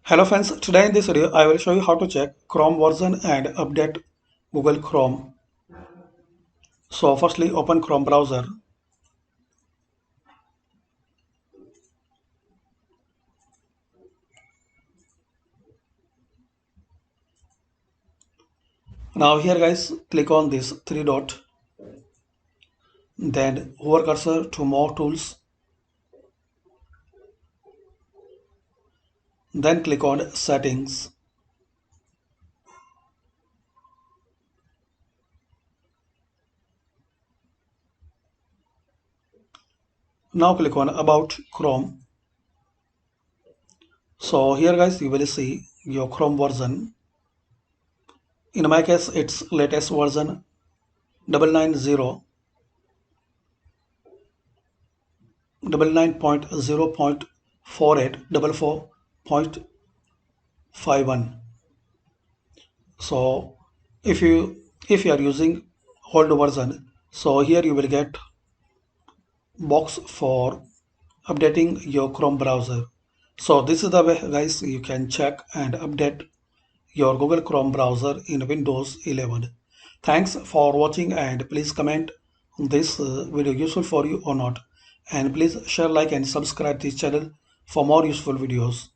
Hello friends, today in this video I will show you how to check Chrome version and update Google Chrome. So firstly open Chrome browser. Now here guys, click on this three dot, then hover cursor to more tools, then click on settings. Now click on about Chrome. So here guys you will see your Chrome version. In my case it's latest version 999.0.4844.51. So if you are using old version, so here you will get box for updating your Chrome browser. So this is the way guys you can check and update your Google Chrome browser in Windows 11. Thanks for watching and please comment this video useful for you or not, and please share, like and subscribe this channel for more useful videos.